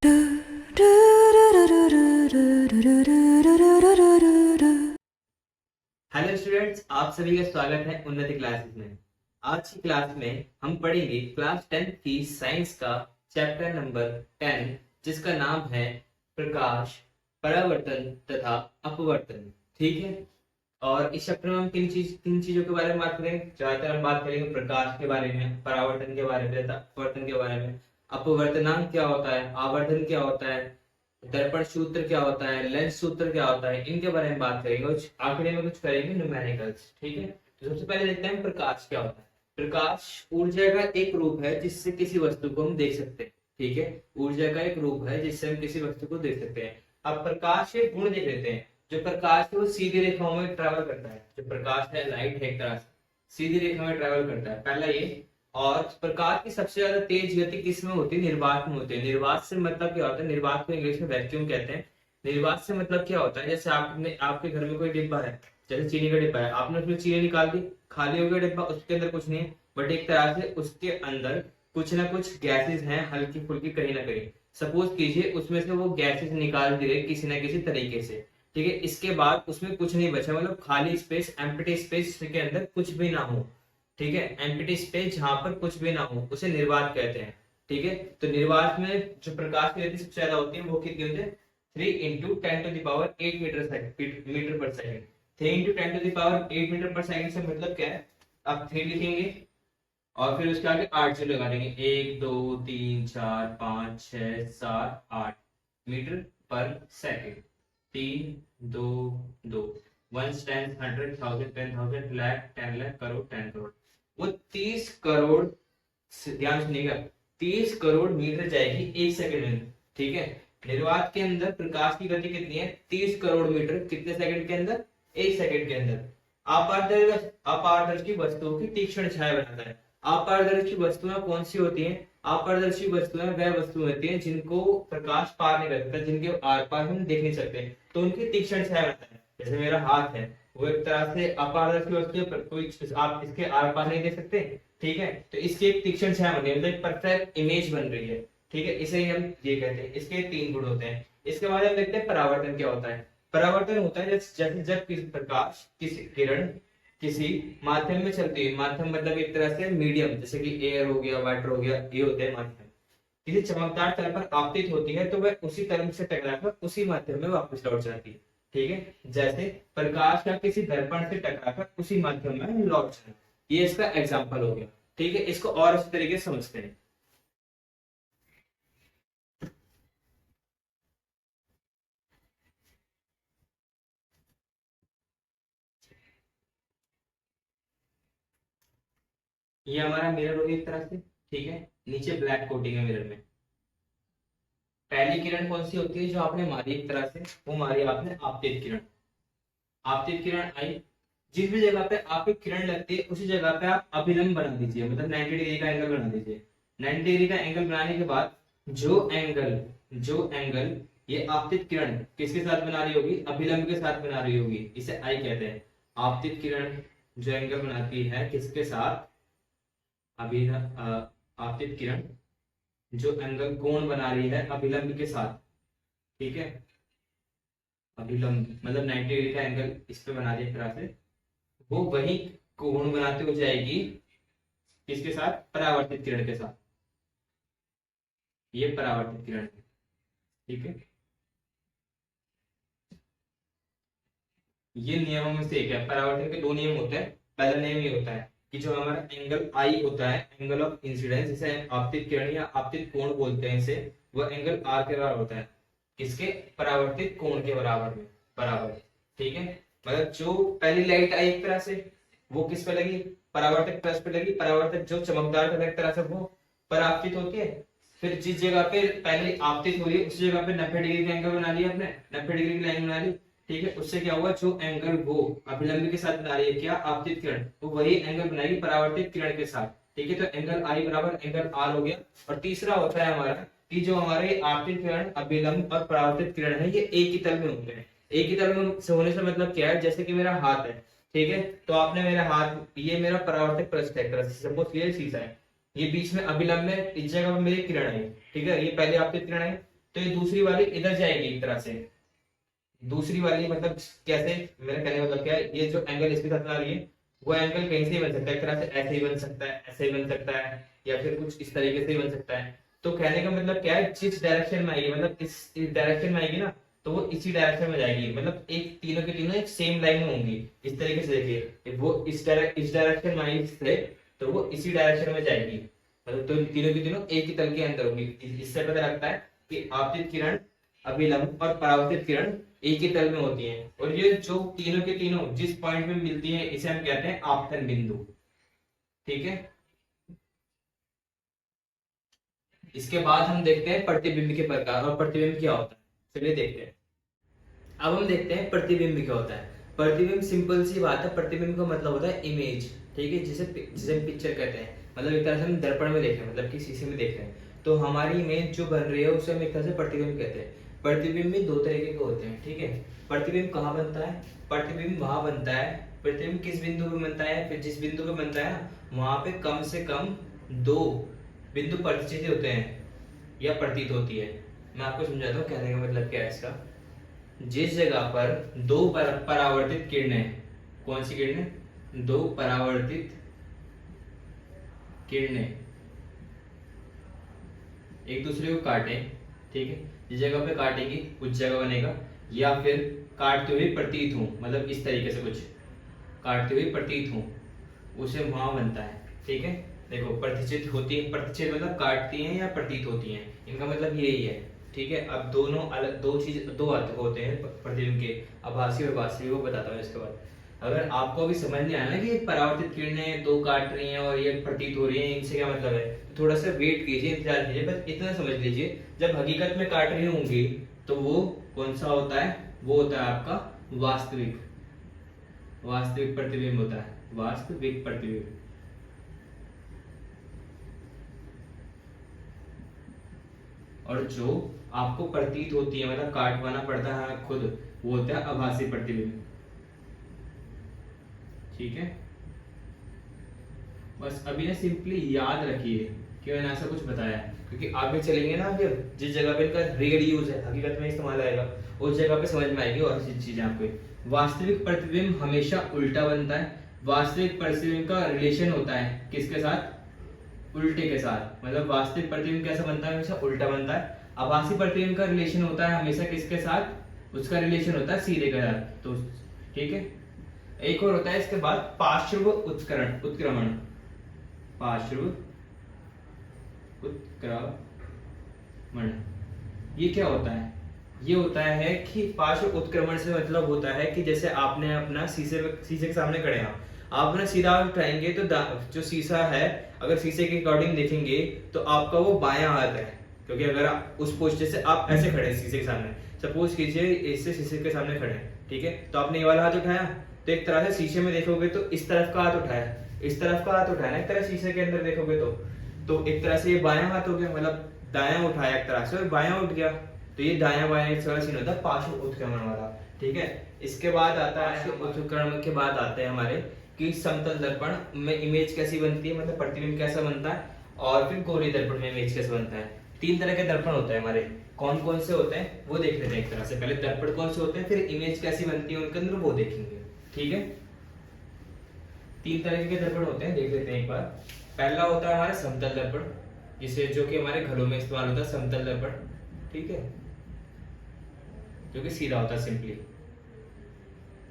Hello students, आप सभी का स्वागत है उन्नति क्लासेस में। आज की क्लास में हम पढ़ेंगे क्लास 10 की साइंस का चैप्टर नंबर 10, जिसका नाम है प्रकाश, परावर्तन तथा अपवर्तन। ठीक है। और इस चैप्टर में हम किन चीजों के बारे में बात करेंगे? ज्यादातर हम बात करेंगे प्रकाश के बारे में, परावर्तन के बारे में तथा अपवर्तन के बारे में। अपवर्तनांक क्या होता है, आवर्धन क्या होता है, दर्पण सूत्र क्या होता है, लेंस सूत्र क्या होता है, इनके बारे में बात करेंगे। कुछ आंकड़े में कुछ करेंगे, न्यूमेरिकल्स। ठीक है। तो सबसे पहले देखते हैं प्रकाश क्या होता है। प्रकाश ऊर्जा का एक रूप है जिससे किसी वस्तु को हम देख सकते हैं। ठीक है। ऊर्जा का एक रूप है जिससे हम किसी वस्तु को देख सकते हैं। अब प्रकाश के गुण देख लेते हैं। जो प्रकाश है वो सीधी रेखाओं में ट्रेवल करता है। जो प्रकाश है, लाइट है, एक तरह से सीधी रेखा में ट्रेवल करता है, पहला ये। और प्रकाश की सबसे ज्यादा तेज गति किस में होती है? निर्वात में होती है। निर्वात से मतलब क्या होता है? निर्वात को इंग्लिश में वैक्यूम कहते हैं। निर्वात से मतलब क्या होता है? जैसे आपने, आपके घर में कोई डिब्बा है, जैसे चीनी का डिब्बा है, आपने उसमें चीनी निकाल दी, खाली हो गया डिब्बा, उसके अंदर कुछ नहीं है, बट एक तरह से उसके अंदर कुछ ना कुछ गैसेस हैं, हल्की फुल्की कहीं ना कहीं। सपोज कीजिए उसमें से वो गैसेस निकाल दी गई किसी ना किसी तरीके से। ठीक है। इसके बाद उसमें कुछ नहीं बचा, मतलब खाली स्पेस, एम्प्टी स्पेस के अंदर कुछ भी ना हो। ठीक है। एम्प्टी स्पेस जहां पर कुछ भी ना हो उसे निर्वात कहते हैं। ठीक है। तो निर्वात में जो प्रकाश की गति सबसे ज्यादा होती है वो कितनी होती है? 3 × 10⁸ मीटर पर सेकेंड। 3 × 10⁸मीटर पर सेकेंड से मतलब क्या है? आप 3 लिखेंगे और फिर उसके आगे 8 से लगा देंगे। 1 2 3 4 5 6 7 8 मीटर पर सेकेंड। 3 2 2 1 10 100 1000 10,000 लाख 10 लाख करोड़ 10 करोड़। वो 30 करोड़, ध्यान सुनिएगा, 30 करोड़ मीटर जाएगी 1 सेकंड में। ठीक है। निर्वात के अंदर प्रकाश की गति कितनी है? 30 करोड़ मीटर कितने सेकंड के अंदर? 1 सेकंड के अंदर। अपारदर्शी वस्तुओं की तीक्ष्ण छाया बनाता है। अपारदर्शी वस्तुएं कौन सी होती हैं? अपारदर्शी वस्तुएं वह वस्तुएं होती हैं जिनको प्रकाश पार नहीं कर सकता, जिनके आर पार हम देख नहीं सकते, तो उनकी तीक्ष्ण छाया बनाता है। जैसे मेरा हाथ है, वो एक तरह से अपारदर्शी वस्तु है, कोई आप इसके आर पार नहीं देख सकते। ठीक है। तो इसकी एक तीक्ष्ण छाया बन रही है, मतलब एक परफेक्ट इमेज बन रही है। ठीक है। इसे ही हम ये कहते हैं। इसके 3 गुण होते हैं। इसके बाद हम देखते हैं परावर्तन क्या होता है। परावर्तन होता है जैसे जब किसी प्रकाश, किसी किरण किसी माध्यम में चलती है। माध्यम मतलब एक तरह से मीडियम, जैसे कि एयर हो गया, वाटर हो गया, ये होते हैं माध्यम। किसी चमकदार तल पर आपतित होती है तो वह उसी तल से टकराकर उसी माध्यम में वापस लौट जाती है। ठीक है। जैसे प्रकाश का किसी दर्पण से टकराकर उसी माध्यम में लौट जाना, ये इसका एग्जाम्पल हो गया। ठीक है। इसको और अच्छी तरीके से समझते हैं। ये हमारा मिरर हो गया एक तरह से। ठीक है। नीचे ब्लैक कोटिंग है मिरर में। पहली किरण कौन सी होती है जो आपने मारी एक तरह से? वो मारी आपने आपतित किरण। आपतित किरण आई, जिस भी जगह पे आपकी किरण लगती है उसी जगह पे आप अभिलंब बना दीजिए, मतलब 90 डिग्री का एंगल बना दीजिए। 90 डिग्री का एंगल बनाने के बाद जो एंगल ये आपतित किरण किसके साथ बना रही होगी? अभिलंब के साथ बना रही होगी, इसे आई कहते हैं। आपतित किरण जो एंगल बनाती है किसके साथ? आपतित किरण जो एंगल कोण बना रही है अभिलंब के साथ। ठीक है। अभिलंब मतलब 90 डिग्री का एंगल इस पे बना दिया एक तरह से, वो वही कोण बनाते हो जाएगी किसके साथ? परावर्तित किरण के साथ। ये परावर्तित किरण है। ठीक है। ये नियमों में से एक है। परावर्तन के 2 नियम होते हैं। पहला नियम ये होता है कि जो हमारा एंगल आई होता है, एंगल ऑफ इंसिडेंस, जिसे आपतित किरण या आपतित कोण बोलते हैं इसे, वह एंगल आर के बराबर होता है। किसके? परावर्तित कोण के बराबर में, बराबर। ठीक है। मतलब जो पहली लाइट आई एक तरह से, वो किस पे लगी? परावर्तक पृष्ठ पे लगी। परावर्तक जो चमकदार था एक तरह से, वो परावर्तित होती है। फिर जिस जगह पे पहले आपतित हो रही है उसी जगह पे 90 डिग्री का एंगल बना लिया आपने, 90 डिग्री की लाइन बना ली। ठीक है। उससे क्या हुआ? जो एंगल वो अभिलंब के साथ बना रही है क्या? आपतित किरण, तो वही एंगल बनाएगी परावर्तित किरण के साथ। ठीक है। तो एंगल आई बराबर एंगल आर हो गया। और तीसरा होता है हमारा कि जो हमारे आपतित किरण, अभिलंब और परावर्तित किरण है, ये एक ही तल में होते हैं। एक ही तल में से होने से मतलब क्या है? जैसे कि मेरा हाथ है, ठीक है, तो आपने मेरा हाथ, ये मेरा परावर्तक पृष्ठ है, सपोज ये शीशा है, ये बीच में अभिलंब में, इस जगह पर मेरी किरण है। ठीक है। ये पहले आपतित किरण है, तो ये दूसरी वाली इधर जाएगी एक तरह से। दूसरी वाली मतलब कैसे, मेरा कहने का मतलब क्या है, ये जो एंगल इसके साथ आ रही है वो एंगल कहीं से ही बन सकता है, एक तरह से ऐसे ही बन सकता है, ऐसे ही बन सकता है, या फिर कुछ इस तरीके से ही बन सकता है। तो कहने का मतलब क्या है, जिस डायरेक्शन में आएगी, मतलब इस डायरेक्शन में आएगी ना, तो वो इसी डायरेक्शन में जाएगी, मतलब एक तीनों के तीनों एक सेम लाइन में होंगी। इस तरीके से देखिए, वो इस डायरेक्शन में आई से, तो वो इसी डायरेक्शन में जाएगी, मतलब तो तीनों की तीनों एक ही तल के अंदर होंगी। इससे पता लगता है कि आपतित किरण, अभिलंब और परावर्तित किरण एक ही तल में होती हैं, और ये जो तीनों के तीनों जिस पॉइंट में मिलती हैं इसे हम कहते हैं आपतन बिंदु। ठीक है, इसके बाद हम देखते हैं प्रतिबिंब के प्रकार और प्रतिबिंब क्या होता है। चलिए देखते हैं। अब हम देखते हैं प्रतिबिंब क्या होता है। प्रतिबिंब सिंपल सी बात है, प्रतिबिंब का मतलब होता है इमेज। ठीक है, जिसे जिसे हम पिक्चर कहते हैं, मतलब एक तरह से हम दर्पण में देख रहे हैं, मतलब कि शीशे में देख रहे हैं, तो हमारी इमेज जो बन रही है उसे हम एक तरह से प्रतिबिंब कहते हैं। प्रतिबिंब भी दो तरीके के होते हैं। ठीक है, प्रतिबिंब कहाँ बनता है, प्रतिबिंब वहां बनता है, प्रतिबिंब किस बिंदु पे बनता है, फिर जिस बिंदु पे बनता है ना वहां पे कम से कम दो बिंदु प्रतिचित होते हैं या प्रतीत होती है। मैं आपको समझाता हूँ कहने का मतलब क्या है इसका। जिस जगह पर दो परावर्तित किरणें, कौन सी किरणें, दो परावर्तित किरणें एक दूसरे को काटें, ठीक है, जिस जगह पे काटेंगी उस जगह बनेगा, या फिर काटते हुए प्रतीत हो, मतलब इस तरीके से कुछ काटते हुए प्रतीत हो, उसे वहां बनता है। ठीक है, देखो प्रतिचित होती है, प्रतिचित मतलब काटती हैं या प्रतीत होती हैं, इनका मतलब यही है। ठीक है, अब दोनों अलग दो चीज, दो अर्थ होते हैं प्रतिबिंब के, आभासी और वास्तविक, वो बताता हूँ इसके बाद। अगर आपको अभी समझ नहीं आया ना कि परावर्तित किरणें दो काट रही हैं और ये प्रतीत हो रही हैं, इनसे क्या मतलब है, तो थोड़ा सा वेट कीजिए, इंतजार कीजिए, बस इतना समझ लीजिए, जब हकीकत में काट रही होंगी तो वो कौन सा होता है, वो होता है आपका वास्तविक, वास्तविक प्रतिबिंब होता है, वास्तविक प्रतिबिंब। और जो आपको प्रतीत होती है, मतलब काटवाना पड़ता है खुद, वो होता है आभासी प्रतिबिंब। ठीक है, बस अभी ना सिंपली याद रखिए कि मैंने ऐसा कुछ बताया, क्योंकि आगे चलेंगे ना, फिर जिस जगह पे इनका रियल यूज है, हकीकत में इस्तेमाल आएगा, उस जगह पे समझ में आएगी और चीजें आपको। वास्तविक प्रतिबिंब हमेशा उल्टा बनता है। वास्तविक प्रतिबिंब का रिलेशन होता है किसके साथ, उल्टे के साथ, मतलब वास्तविक प्रतिबिंब कैसा बनता है, हमेशा उल्टा बनता है। आभासी प्रतिबिंब का रिलेशन होता है हमेशा किसके साथ, उसका रिलेशन होता है सीधे के साथ। तो ठीक है, एक और होता है इसके बाद पार्श्व उत्करण उत्क्रमण, पार्श्व उत्क्रमण, ये क्या होता है, ये होता है कि पार्श्व उत्क्रमण से मतलब होता है कि जैसे आपने अपना शीशे के सामने खड़े हैं, आप अपना सीधा उठाएंगे तो जो शीशा है, अगर शीशे के अकॉर्डिंग देखेंगे तो आपका वो बायां हाथ है, क्योंकि अगर आप उस पोस्टर से आप ऐसे खड़े हैं शीशे के सामने, सपोज कीजिए इससे शीशे के सामने खड़े हैं, ठीक है, तो आपने ये वाला हाथ उठाया, तो एक तरह से शीशे में देखोगे तो इस तरफ का हाथ उठाया, इस तरफ का हाथ उठाया ना, एक तरह शीशे के अंदर देखोगे तो एक तरह से ये बायां हाथ हो गया, मतलब दायां उठाया एक तरह से और बायां उठ गया, तो ये दायां बायां एक वाला सीन होता है पार्श्व उत्क्रमण वाला। ठीक है, इसके बाद आता है उत्क्रमण के बाद आते हैं हमारे कि समतल दर्पण में इमेज कैसी बनती है, मतलब प्रतिबिंब कैसा बनता है, और फिर गोलीय दर्पण में इमेज कैसा बनता है। तीन तरह के दर्पण होते हैं हमारे, कौन कौन से होते हैं वो देख लेते हैं एक तरह से, पहले दर्पण कौन से होते हैं, फिर इमेज कैसी बनती है उनके अंदर वो देखेंगे। ठीक है, तीन तरह के दर्पण होते हैं, देख लेते हैं एक बार। पहला होता है हमारा समतल दर्पण, जिसे जो कि हमारे घरों में इस्तेमाल होता है, समतल दर्पण, ठीक है, जो कि सीधा होता है सिंपली।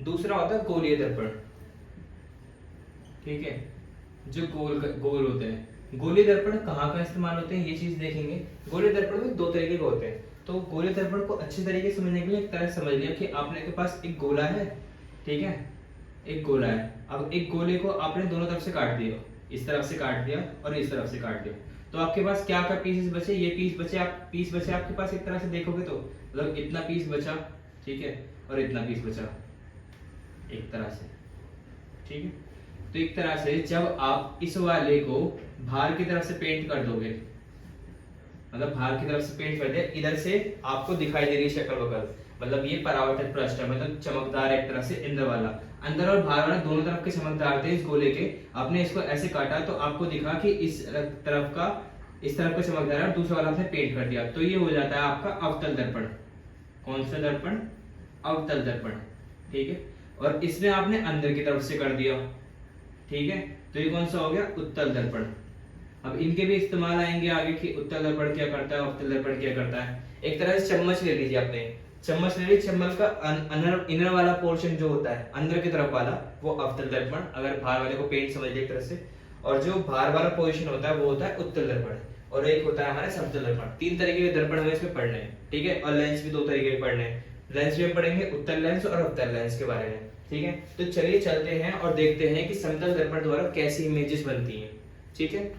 दूसरा होता है गोलीय दर्पण, ठीक है, जो गोल गोल होते हैं। गोलीय दर्पण कहाँ का इस्तेमाल होते हैं ये चीज देखेंगे। गोलीय दर्पण में दो तरीके के होते हैं, तो गोलीय दर्पण को अच्छे तरीके से समझने के लिए एक तरह से समझ लिया कि आपने के पास एक गोला है, ठीक है, एक गोला है, अब एक गोले को आपने दोनों तरफ से काट दिया, इस तरफ से काट दिया और इस तरफ से काट दिया, तो आपके पास क्या क्या पीसेस बचे, ये पीस बचे, आप पीस बचे आपके पास एक तरह से देखोगे तो, मतलब इतना पीस बचा, ठीक है, और इतना पीस बचा एक तरह से, ठीक है। तो एक तरह से जब आप इस वाले को बाहर की तरफ से पेंट कर दोगे, मतलब बाहर की तरफ से पेंट कर दिया, इधर से आपको दिखाई दे रही है शक्ल वगल, मतलब ये परावर्तित पृष्ठ है, मतलब चमकदार एक तरह से, इंद्र वाला, अंदर और बाहर वाला दोनों तरफ के चमकदार थे इस गोले के, आपने इसको ऐसे काटा तो आपको दिखा कि इस तरफ का इस तरफ का चमकदार है और दूसरा वाला आपने पेंट कर दिया, तो ये हो जाता है आपका अवतल दर्पण। कौन सा दर्पण? अवतल दर्पण। ठीक है, और इसमें आपने अंदर की तरफ से कर दिया। ठीक है, तो ये कौन सा हो गया? उत्तल दर्पण। अब इनके भी इस्तेमाल आएंगे आगे कि उत्तल दर्पण क्या करता है, अवतल दर्पण क्या करता है। एक तरह से चम्मच ले लीजिए आपने, चम्मच ले लीजिए, चम्मच का इनर वाला पोर्शन जो होता है अंदर की तरफ वाला वो अवतल दर्पण, अगर बाहर वाले को पेंट समझ लीजिए एक तरह से, और जो बाहर वाला पोर्शन होता है वो होता है उत्तल दर्पण, और एक होता है हमारा समतल दर्पण। तीन तरीके के दर्पण हमें इसमें पढ़ने हैं। ठीक है, और लेंस भी दो तरीके के पढ़ने हैं। लेंस भी हम पढ़ेंगे उत्तल लेंस और अवतल लेंस के बारे में। ठीक है, तो चलिए चलते हैं और देखते हैं कि समतल दर्पण द्वारा कैसी इमेजेस बनती हैं। ठीक है,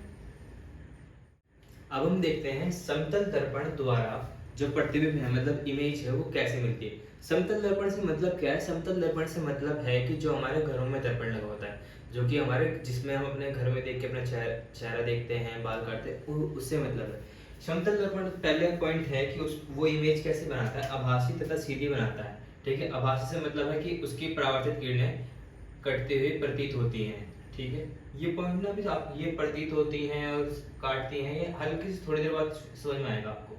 अब हम देखते हैं समतल दर्पण द्वारा जो प्रतिबिंब है मतलब इमेज है वो कैसे मिलती है। समतल दर्पण से मतलब क्या है? समतल दर्पण से मतलब है कि जो हमारे घरों में दर्पण लगा होता है, जो कि हमारे जिसमें हम अपने घर में देख के अपना चेहरा देखते हैं, बाल काटते हैं, उससे मतलब है। समतल दर्पण पहले पॉइंट है कि उस वो इमेज कैसे बनाता है? आभासी तथा सीधी बनाता है। ठीक है, आभासी से मतलब है कि उसकी परावर्तित किरणें कटते हुए प्रतीत होती हैं। ठीक है, ये पॉइंट ना भी आप ये प्रतीत होती हैं और काटती हैं, ये हल्की से थोड़ी देर बाद समझ में आएगा आपको।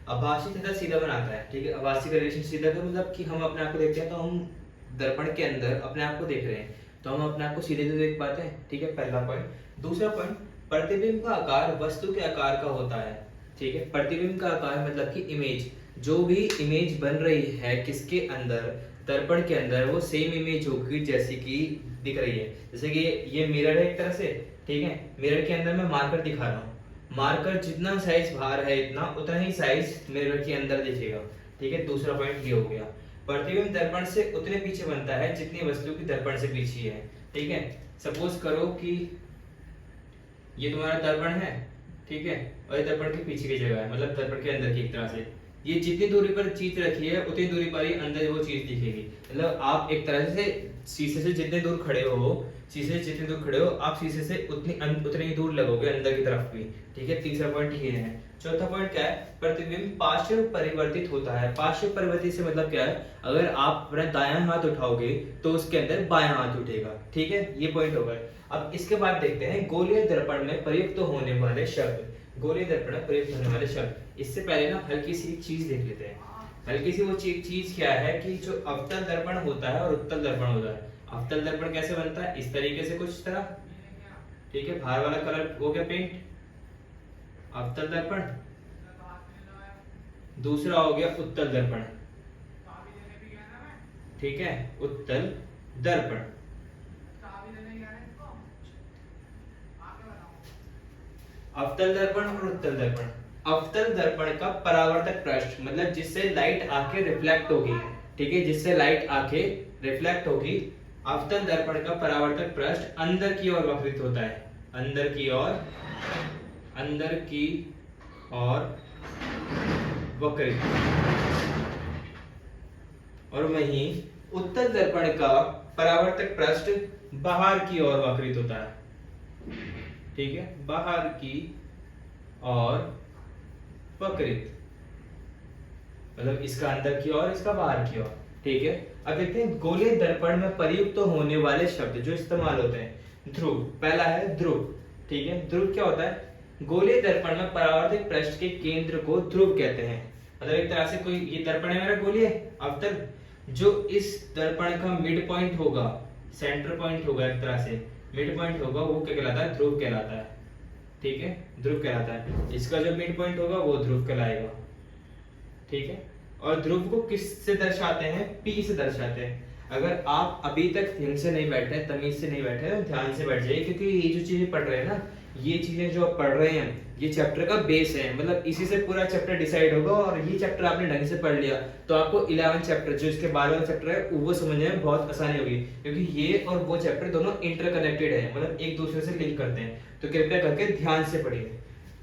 आभासी तथा सीधा बनाता है। ठीक है, आभासी का रिलेशन सीधा का मतलब कि हम अपने आप को देखते हैं तो हम दर्पण के अंदर अपने आप को देख रहे हैं, तो हम अपने आप को सीधे तो देख पाते हैं। ठीक है, पहला पॉइंट। दूसरा पॉइंट, प्रतिबिंब का आकार वस्तु के आकार का होता है। ठीक है, प्रतिबिंब का आकार मतलब कि इमेज, जो भी इमेज बन रही है किसके अंदर, दर्पण के अंदर, वो सेम इमेज होगी जैसे कि दिख रही है। जैसे कि ये मिरर है एक तरह से। ठीक है, मिरर के अंदर मैं मार्कर दिखा रहा हूँ, मार्कर जितना साइज बाहर है इतना उतना ही साइज मिरर के अंदर दिखेगा। ठीक है, दूसरा पॉइंट ये हो गया। प्रतिबिंब दर्पण से उतने पीछे बनता है जितनी वस्तु की दर्पण से पीछे है। ठीक है, सपोज करो कि ये तुम्हारा दर्पण है, ठीक है, और ये दर्पण के पीछे की जगह है, मतलब दर्पण के अंदर की एक तरह से। ये जितनी दूरी पर चीज रखी है उतनी दूरी पर ही अंदर वो चीज दिखेगी। मतलब आप एक तरह से शीशे से जितने दूर खड़े हो, शीशे से जितने दूर खड़े हो आप शीशे से उतनी ही दूर लगोगे अंदर की तरफ भी। ठीक है, तीसरा पॉइंट ये है। चौथा पॉइंट क्या है? प्रतिबिंब पार्श्व परिवर्तित होता है। पार्श्व परिवर्तित से मतलब क्या है? अगर आप अपना दायां हाथ उठाओगे तो उसके अंदर बायां हाथ उठेगा। ठीक है, ये पॉइंट हो गए। अब इसके बाद देखते हैं गोलीय दर्पण में प्रयुक्त होने वाले शब्द। गोलीय दर्पण में प्रयुक्त होने वाले शब्द। इससे पहले ना हल्की सी चीज देख लेते हैं। हल्की सी वो चीज क्या है कि जो अवतल दर्पण होता है और उत्तल दर्पण होता है। अवतल दर्पण कैसे बनता है? इस तरीके से कुछ तरह। ठीक है, बाहर वाला कलर हो गया पेंट, अवतल दर्पण। दूसरा हो गया उत्तल दर्पण। ठीक है, उत्तल दर्पण। अवतल दर्पण और उत्तल दर्पण। अवतल दर्पण का परावर्तक पृष्ठ मतलब जिससे लाइट आके रिफ्लेक्ट होगी। ठीक है, जिससे लाइट आके रिफ्लेक्ट होगी। अवतल दर्पण का परावर्तक पृष्ठ अंदर की ओर वक्रित होता है। अंदर की ओर वक्रित। और वहीं उत्तल दर्पण का परावर्तक पृष्ठ बाहर की ओर वक्रित होता है। ठीक है, बाहर की ओर वक्रित, मतलब इसका अंदर की ओर, इसका बाहर की ओर। ठीक है, अब देखते हैं गोलीय दर्पण में प्रयुक्त होने वाले शब्द जो इस्तेमाल होते हैं। ध्रुव, पहला है ध्रुव। ठीक है, ध्रुव क्या होता है? गोलीय दर्पण में परावर्तक पृष्ठ के केंद्र को ध्रुव कहते हैं। मतलब एक तरह से कोई ये दर्पण है मेरा गोलीय अवतल, जो इस दर्पण का मिड पॉइंट होगा, सेंटर पॉइंट होगा, एक तरह से मिड पॉइंट होगा, वो क्या कहलाता है? ध्रुव कहलाता है। ठीक है, ध्रुव कहलाता है। इसका जो मिड पॉइंट होगा वो ध्रुव कहलाएगा। ठीक है, और ध्रुव को किस से दर्शाते हैं? पी से दर्शाते हैं। अगर आप अभी तक ध्यान से नहीं बैठे, तमीज से नहीं बैठे, तो ध्यान से बैठ जाइए, क्योंकि ये जो चीजें पढ़ रहे हैं ना, ये चीजें जो आप पढ़ रहे हैं ये चैप्टर का बेस है। मतलब इसी से पूरा चैप्टर डिसाइड होगा, और ये चैप्टर आपने ढंग से पढ़ लिया तो आपको 11 चैप्टर जो इसके 12वां चैप्टर है वो समझने में बहुत आसानी होगी, क्योंकि ये और वो चैप्टर दोनों इंटरकनेक्टेड है, मतलब एक दूसरे से लिंक करते हैं। तो कृपया करके ध्यान से पढ़िए।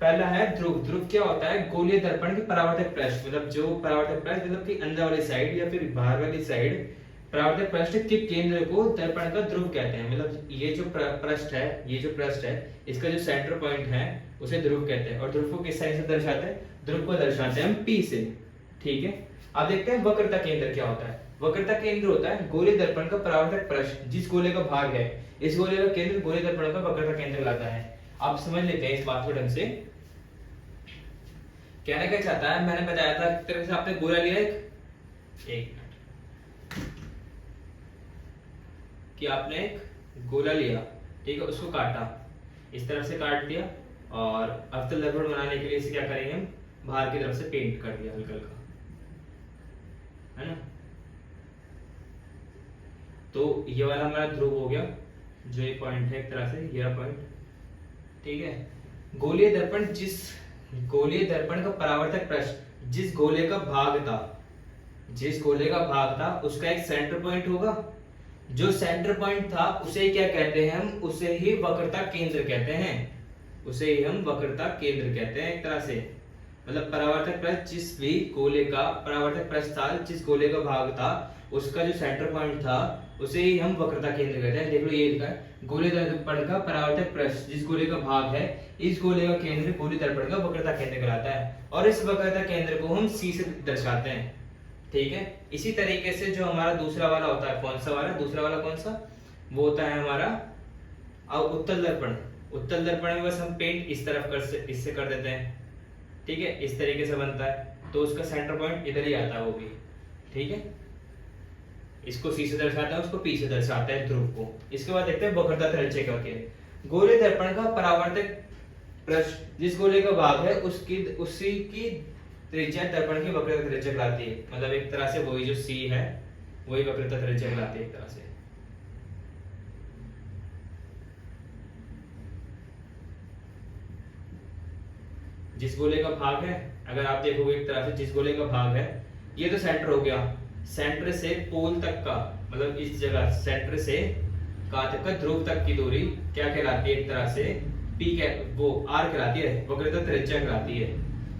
पहला है ध्रुव। ध्रुव क्या होता है? गोलीय दर्पण की परावर्तक पृष्ठ, मतलब जो परावर्तक पृष्ठ मतलब कि अंदर वाली साइड या फिर बाहर वाली साइड, परावर्तक पृष्ठ के केंद्र को दर्पण का ध्रुव कहते हैं। मतलब ये जो पृष्ठ है, ये जो पृष्ठ है, इसका जो सेंटर पॉइंट है उसे ध्रुव कहते हैं। और ध्रुव को किस साइन से दर्शाते हैं? ध्रुव को दर्शाते हैं हम पी से। ठीक है, अब देखते हैं वक्रता केंद्र क्या होता है। वक्रता केंद्र होता है गोलीय दर्पण का परावर्तक पृष्ठ, जिस गोले का भाग है, इस गोले का केंद्र गोलीय दर्पण का वक्रता केंद्र कहलाता है। आप समझ लेते हैं इस बात को ढंग से। कहना क्या चाहता है, मैंने बताया था किस तरह से आपने गोला लिया एक मिनट, कि आपने एक गोला लिया, ठीक है, उसको काटा, इस तरफ से काट दिया, और अवतल दर्पण बनाने के लिए इसे क्या करेंगे हम, बाहर की तरफ से पेंट कर दिया हल्का हल्का, है ना। तो ये वाला हमारा ध्रुव हो गया, जो ये पॉइंट है एक तरह से ये पॉइंट, ठीक है। गोलीय दर्पण का परावर्तक पृष्ठ जिस गोले का भाग था, उसका एक सेंटर पॉइंट होगा, जो सेंटर पॉइंट था उसे क्या कहते हैं हम, उसे ही वक्रता केंद्र कहते हैं, एक तरह से। मतलब परावर्तक पृष्ठ परावर्तक पृष्ठ था जिस गोले का भाग था, उसका जो सेंटर पॉइंट था उसे ही हम वक्रता केंद्र कहते हैं। देख लो ये लिखा है, गोले दर्पण का परावर्तक पृष्ठ जिस गोले का भाग है, इस गोले का केंद्र गोले दर्पण का वक्रता केंद्र कहलाता है, और इस वक्रता केंद्र को हम C से दर्शाते हैं, ठीक है। इसी तरीके से जो हमारा दूसरा वाला होता है, कौन सा वाला, दूसरा वाला कौन सा, वो होता है हमारा उत्तल दर्पण। उत्तल दर्पण में बस हम पेंट इस तरफ इससे कर देते हैं, ठीक है, इस तरीके से बनता है, तो उसका सेंटर पॉइंट इधर ही आता है वो भी, ठीक है। इसको C से दर्शाता है, उसको P से दर्शाता है ध्रुव को। इसके बाद देखते हैं वक्रता त्रिज्या क्या होती है। गोले दर्पण का परावर्तक पृष्ठ जिस गोले का भाग है उसी की त्रिज्या दर्पण की वक्रता त्रिज्या कहलाती है। मतलब एक तरह से वही जो C है वही वक्रता त्रिज्या कहलाती है एक तरह से। जिस गोले का भाग है, अगर आप देखोगे एक तरह से जिस गोले का भाग है, ये तो सेंटर हो गया, सेंटर से पोल तक का, मतलब इस जगह सेंटर से कहां तक का, ध्रुव तक की दूरी क्या कहलाती है, एक तरह से वो R कहलाती है, वक्रता त्रिज्या कहलाती है।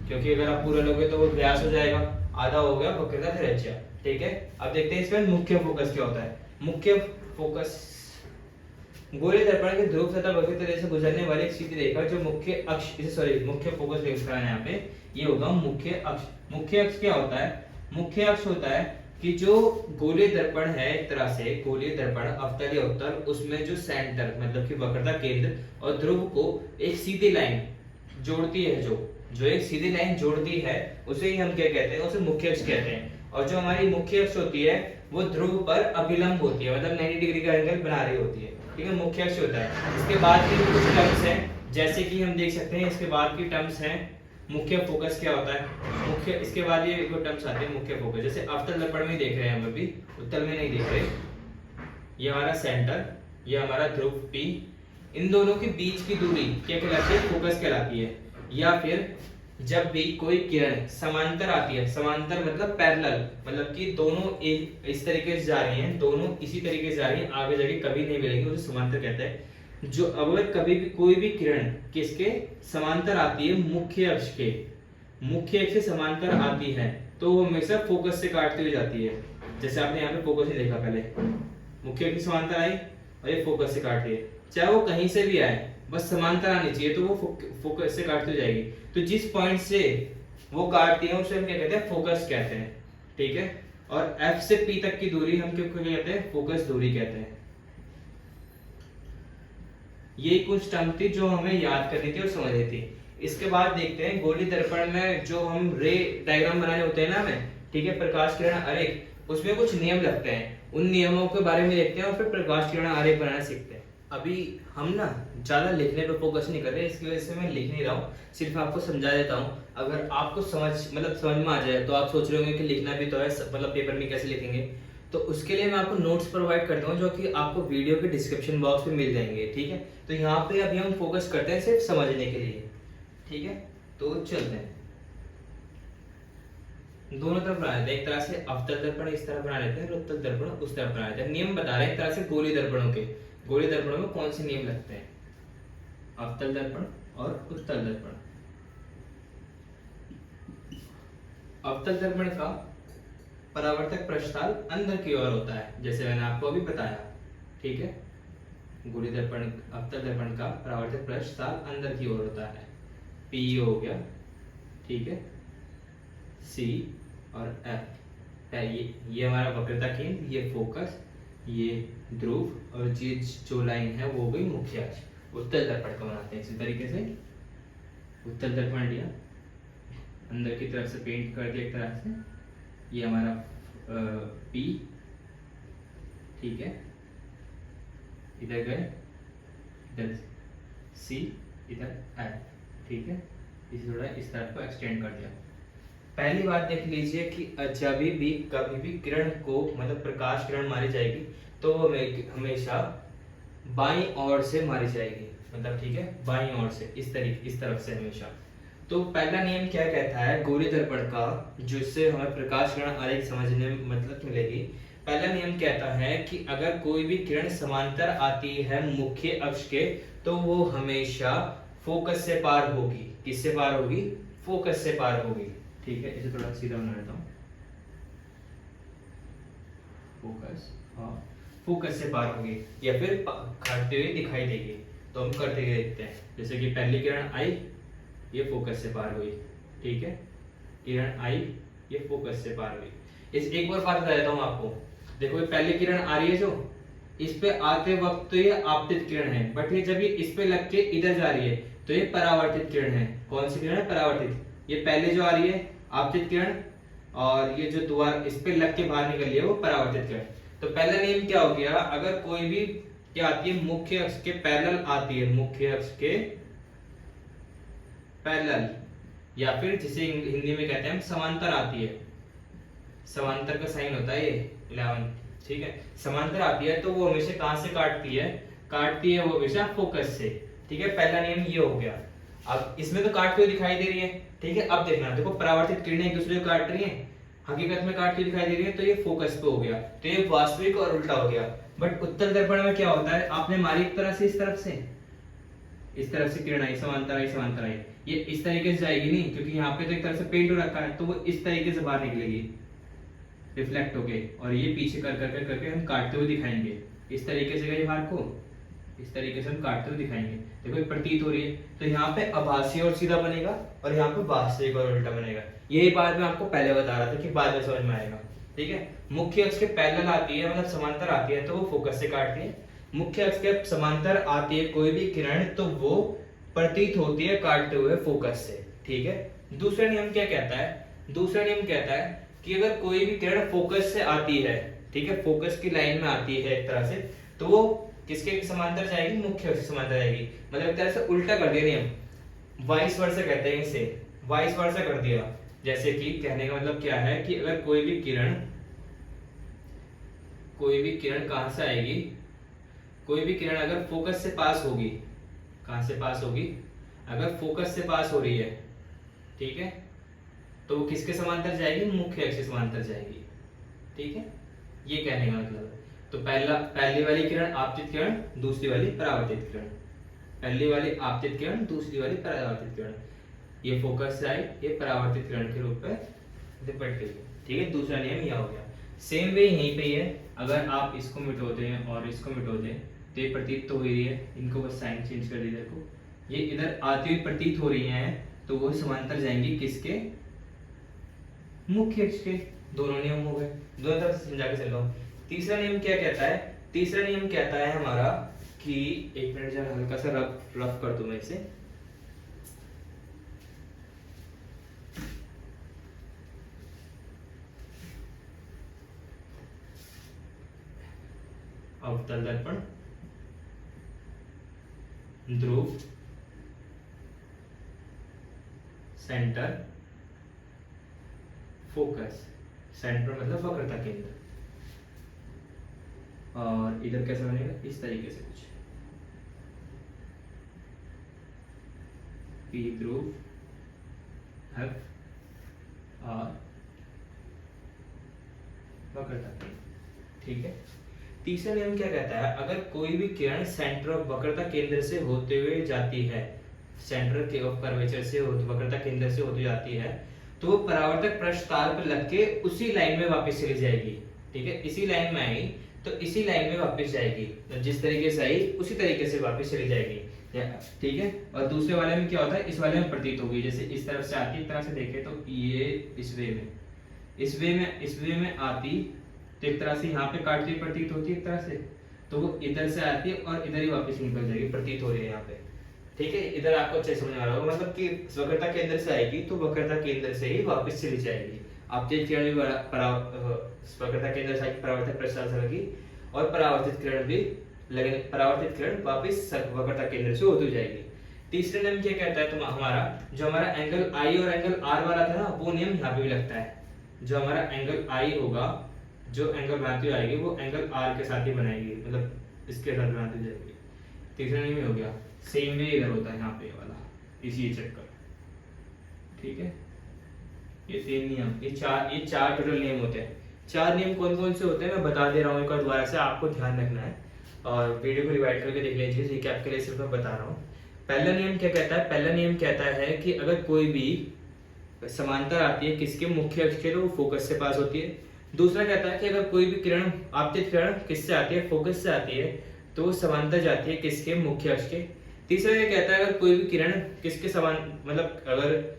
क्योंकि अगर आप पूरा लोगे तो वो व्यास हो जाएगा, आधा हो गया वक्रता त्रिज्या, ठीक है। अब देखते हैं इसमें मुख्य फोकस क्या होता है। मुख्य फोकस, गोले दर्पण के ध्रुव तथा वक्र तले से गुजरने वाली एक सीधी रेखा जो मुख्य अक्ष, मुख्य फोकस लिखा है यहाँ पे, ये होगा मुख्य अक्ष। मुख्य अक्ष क्या होता है, मुख्य अक्ष होता है कि जो गोलीय दर्पण है, एक तरह से गोलीय दर्पण अवतल या उत्तल, उसमें जो सेंटर मतलब कि वक्रता केंद्र और ध्रुव को एक सीधी लाइन जोड़ती है, जो एक सीधी लाइन जोड़ती है, उसे ही हम क्या कहते हैं, उसे मुख्य अक्ष कहते हैं। और जो हमारी मुख्य अक्ष होती है वो ध्रुव पर अभिलंब होती है, मतलब 90 डिग्री का एंगल बना रही होती है, ठीक है, मुख्य अक्ष होता है। इसके बाद के कुछ टर्म्स हैं, जैसे कि हम देख सकते हैं, इसके बाद की टर्म्स हैं मुख्य फोकस क्या होता है, मुख्य, इसके बाद ये दो टर्म्स आते हैं मुख्य फोकस, जैसे अवतल दर्पण में देख रहे हैं हम अभी, उत्तल में नहीं देख रहे। ये हमारा सेंटर, ये हमारा ध्रुव P, इन दोनों के बीच की दूरी क्या कहलाती है, फोकस कहलाती है। या फिर जब भी कोई किरण समांतर आती है, समांतर मतलब पैरेलल, मतलब कि दोनों एक इस तरीके से जा रही हैं, दोनों इसी तरीके से जा रही हैं, आगे जाके कभी नहीं मिलेंगी, उसे समांतर कहते हैं। जो अगर कभी भी कोई भी किरण किसके समांतर आती है, मुख्य अक्ष से समांतर आती है, तो वो हमेशा फोकस से काटती हुई जाती है। जैसे आपने यहाँ पे फोकस नहीं देखा, पहले मुख्य अक्ष समांतर आई और ये फोकस से काटती है, चाहे वो कहीं से भी आए, बस समांतर आनी चाहिए, तो वो फोकस से काटती हुई जाएगी। तो जिस पॉइंट से वो काटती है उसे हम क्या कहते हैं, फोकस कहते हैं, ठीक है। और F से P तक की दूरी हम क्या कहते हैं, फोकस दूरी कहते हैं। ये कुछ टर्म थी जो हमें याद करनी थी और समझनी थी। इसके बाद देखते हैं गोली दर्पण में जो हम रे डायग्राम बनाने होते हैं ना हमें, ठीक है, प्रकाश किरण आरेख, उसमें कुछ नियम लगते हैं, उन नियमों के बारे में देखते हैं और फिर प्रकाश किरण आरेख बनाना सीखते हैं। अभी हम ना ज्यादा लिखने पे फोकस नहीं कर रहे, इसकी वजह से मैं लिख नहीं रहा हूँ, सिर्फ आपको समझा देता हूँ। अगर आपको समझ में आ जाए तो आप सोच रहे होंगे कि लिखना भी तो है, मतलब पेपर में कैसे लिखेंगे, तो उसके लिए मैं आपको नोट्स प्रोवाइड करता हूँ जो कि आपको वीडियो के डिस्क्रिप्शन बॉक्स में मिल जाएंगे, ठीक है। तो यहाँ पे अभी हम फोकस करते हैं सिर्फ समझने के लिए, ठीक है। तो चलते हैं, दोनों तरफ बना लेते हैं, एक तरह से अवतल दर्पण इस तरह बना लेते हैं और उत्तल दर्पण उस तरफ बना लेते हैं। नियम बता रहे हैं एक तरह से गोली दर्पणों के, गोली दर्पणों में कौन से नियम लगते हैं, अवतल दर्पण और उत्तल दर्पण। अवतल दर्पण का परावर्तक पृष्ठतल अंदर की ओर होता है, जैसे मैंने आपको अभी बताया, ठीक है। गोली दर्पण, अवतल दर्पण का परावर्तक पृष्ठतल अंदर की ओर होता है, P हो गया, ठीक है, C और F है, ये हमारा वक्रता केंद्र, ये फोकस, ये ध्रुव, और ये जो लाइन है वो गई मुख्य अक्ष। उत्तल दर्पण का बनाते हैं इसी तरीके से, उत्तल दर्पण लिया, अंदर की तरफ से पेंट कर दिया एक तरह से, ये हमारा P, ठीक है, इधर गए, इधर C, इधर I, ठीक है, इसे थोड़ा इस तरफ को एक्सटेंड कर दिया। पहली बात देख लीजिए कि जब भी कभी भी किरण को मतलब प्रकाश किरण मारी जाएगी तो वो हमेशा बाईं ओर से मारी जाएगी, मतलब ठीक है, बाईं ओर से, इस तरफ से हमेशा। तो पहला नियम क्या कहता है गोलीय दर्पण का, जिससे हमें प्रकाश किरण आरेख समझने में मतलब मिलेगी। पहला नियम कहता है कि अगर कोई भी किरण समांतर आती है मुख्य अक्ष के तो वो हमेशा फोकस से पार होगी। किससे पार होगी? फोकस से पार होगी, ठीक है। इसे थोड़ा सीधा बना देता हूं, फोकस, हाँ, फोकस से पार होगी या फिर काटते हुए दिखाई देगी। तो हम करते हुए देखते हैं, जैसे कि पहली किरण आई, ये फोकस से पार हुई, ठीक है, किरण आई, ये फोकस से पार हुई। इस एक बार बात बता देता हूं आपको, देखो ये पहली किरण आ रही है जो, इस पे आते वक्त तो ये आपतित किरण है, बट ये जब ये इस पे लग के इधर जा रही है तो ये परावर्तित किरण है। कौन सी किरण है? परावर्तित। ये पहले जो आ रही है आपतित किरण, और ये जो द्वार इस पे लग के बाहर निकल रही है वो परावर्तित किरण। तो पहला नियम क्या हो गया, अगर कोई भी क्या आती है मुख्य अक्ष के पैरेलल आती है, मुख्य अक्ष के पैरेलल, या फिर जिसे हिंदी में कहते हैं हम समांतर आती है, समांतर का साइन होता है ये 11, ठीक है, समांतर आती है तो वो हमेशा कहां से काटती है? काटती है वो हमेशा फोकस से, ठीक है। पहला नियम ये हो गया। अब इसमें तो काटते हुए दिखाई दे रही है, ठीक है। अब देखना, देखो परावर्तित किरणें एक दूसरे को काट रही हैं, हकीकत में काटती हुई दिखाई दे रही है, तो ये फोकस पे हो गया, तो ये वास्तविक और उल्टा हो गया। बट उत्तल दर्पण में क्या होता है, आपने मारी एक तरह से, इस तरफ से किरण आई, समांतर आई, समांतर आई, ये इस तरीके से जाएगी नहीं, क्योंकि यहाँ पे तो एक तरह से पेंट हो रखा है, तो वो इस तरीके से बाहर निकलेगी रिफ्लेक्ट होके, और ये पीछे कर करके करके हम काटते हुए दिखाएंगे। इस तरीके से गई बाहर को, इस तरीके से हम काटते हुए दिखाएंगे। देखो ये प्रतीत हो रही है, तो यहाँ पे आभासी और सीधा बनेगा, और यहाँ पे वास्तविक और उल्टा बनेगा। यही बात मैं आपको पहले बता रहा था कि बाद में समझ में आएगा, ठीक है। मुख्य अक्ष के पैरेलल आती है, मतलब समांतर आती है, तो वो फोकस से काटती है। मुख्य अक्ष के समांतर आती है कोई भी किरण, तो वो प्रतीत होती है काटते हुए फोकस से, ठीक है। दूसरा नियम क्या कहता है? दूसरा नियम कहता है कि अगर कोई भी किरण फोकस से आती है, ठीक है, फोकस की लाइन में आती है एक तरह से, तो वो किसके समांतर जाएगी? मुख्य अक्ष समांतर जाएगी। मतलब एक तरह से उल्टा कर दिया नियम, वाइस वर्सा कहते हैं इसे, वाइस वर्सा कर दिया। जैसे कि कहने का मतलब क्या है कि अगर कोई भी किरण कहां से आएगी, कोई भी किरण अगर फोकस से पास होगी, कहां से पास होगी? अगर फोकस से पास हो रही है, ठीक है, तो वो किसके समांतर जाएगी? मुख्य अक्ष के समांतर जाएगी, ठीक है, ये कहने का मतलब है। तो पहली वाली किरण आपतित किरण, दूसरी वाली परावर्तित किरण, पहली वाली आपतित किरण, दूसरी वाली परावर्तित किरण, ये फोकस से आई, ये परावर्तित किरण के रूप में लिपट गई, ठीक है। दूसरा नियम यह हो गया। सेम वे यहीं पे ही है, अगर आप इसको मिटो दें और इसको मिटो दें तो ये प्रतीत तो हो रही है, इनको बस साइन चेंज कर दीजिए, को ये इधर आती हुई प्रतीत हो रही हैं, तो वो समांतर जाएंगी किसके? मुख्य अक्ष के। दोनों नियम हो गए, दोनों तरफ से समझा के चल रहा हूं। तीसरा नियम क्या कहता है? तीसरा नियम कहता है हमारा कि, एक मिनट जरा हल्का सा रफ कर दूं मैं इसे, अवतल दर्पण, ध्रुव, सेंटर, फोकस। सेंटर मतलब वक्रता केंद्र, और इधर कैसे बनेगा? इस तरीके से कुछ, पी ध्रुव, एफ आर वक्रता केंद्र, ठीक है। तीसरा नियम क्या कहता है? अगर कोई भी किरण सेंटर ऑफ वक्रता केंद्र से होते हुए जाती है, सेंटर के ऑफ कर्वेचर से वक्रता केंद्र से होते जाती है, तो वो परावर्तक पृष्ठ तार पर लग के उसी लाइन में वापस चली जाएगी, ठीक है। इसी लाइन में आई तो इसी लाइन में वापस जाएगी, तो जिस तरीके से आई उसी तरीके से वापस चली जाएगी, ठीक है। और दूसरे वाले में क्या होता है? इस वाले में प्रतीत होगी, जैसे इस तरफ से आती, एक तरह से देखे तो ये इस वे में आती, तो एक तरह से यहाँ पे काटती प्रतीत होती है एक तरह से, तो वो इधर से आती है और इधर ही वापस निकल जाएगी, प्रतीत हो रही है यहाँ पे, ठीक है, इधर आपको अच्छे समझ में आ रहा होगा, मतलब कि वक्रता केंद्र से आएगी तो वक्रता केंद्र से ही वापस चली जाएगी। आपतित किरण भी वक्रता केंद्र से आएगी, परावर्तित प्रसार से लगी, और परावर्तित किरण भी लगे, परावर्तित किरण वापस वक्रता केंद्र से होती जाएगी। तीसरा नियम क्या कहता है, तो हमारा जो हमारा एंगल आई और एंगल आर वाला था ना, वो नियम यहाँ पे भी लगता है। जो हमारा एंगल आई होगा, जो एंगल बनाती हुई आएगी, वो एंगल आर के साथ ही बनाएगी, मतलब इसके साथ बनाती जाएगी। तीसरा नियम हो गया, सेम वे इधर होता है यहाँ पे वाला, इसी चक्कर। ठीक है, ये तीन नियम, ये चार टोटल नियम होते हैं। चार नियम कौन कौन से होते हैं मैं बता दे रहा हूँ एक बार दोबारा से, आपको ध्यान रखना है और वीडियो को रिवाइड करके देख लीजिए, रिकैप के लिए सिर्फ मैं बता रहा हूँ। पहला नियम क्या कहता है, पहला नियम कहता है कि अगर कोई भी समांतर आती है किसके, मुख्य अक्ष के, तो वो फोकस से पास होती है। दूसरा कहता है कि अगर कोई भी किरण, आपतित किरण किससे आती है, फोकस से आती है, तो वो समांतर जाती है किसके, मुख्य अक्ष के। तीसरा ये कहता है अगर कोई भी किरण किसके समान, मतलब अगर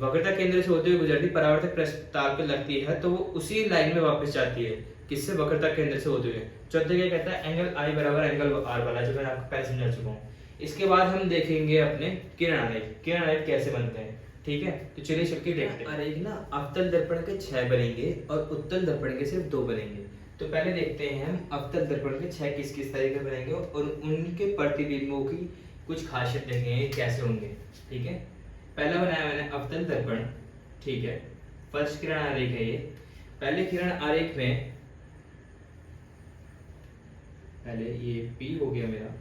वक्रता केंद्र से होते हुए गुजरती परावर्तक प्रस्थान पे लगती है तो वो उसी लाइन में वापस जाती है, किससे, वक्रता केंद्र से होते हुए। चौथा क्या कहता है, एंगल आई बराबर एंगल आर वाला, जो मैंने आपको पहले समझा चुका हूँ। इसके बाद हम देखेंगे अपने किरण आरेख, किरण आरेख कैसे बनते हैं। ठीक है, तो चलिए शक्ति देखते हैं। आरेख ना अवतल दर्पण के 6 बनेंगे और उत्तल दर्पण के सिर्फ 2 बनेंगे। तो पहले देखते हैं हम अवतल दर्पण के 6 किस किस तरीके बनेंगे और उनके प्रतिबिंबों की कुछ खासियत देखेंगे कैसे होंगे। ठीक है, पहला बनाया मैंने अवतल दर्पण। ठीक है, फर्स्ट किरण आरेख है ये। पहले किरण आरेख में पहले ये P हो गया मेरा,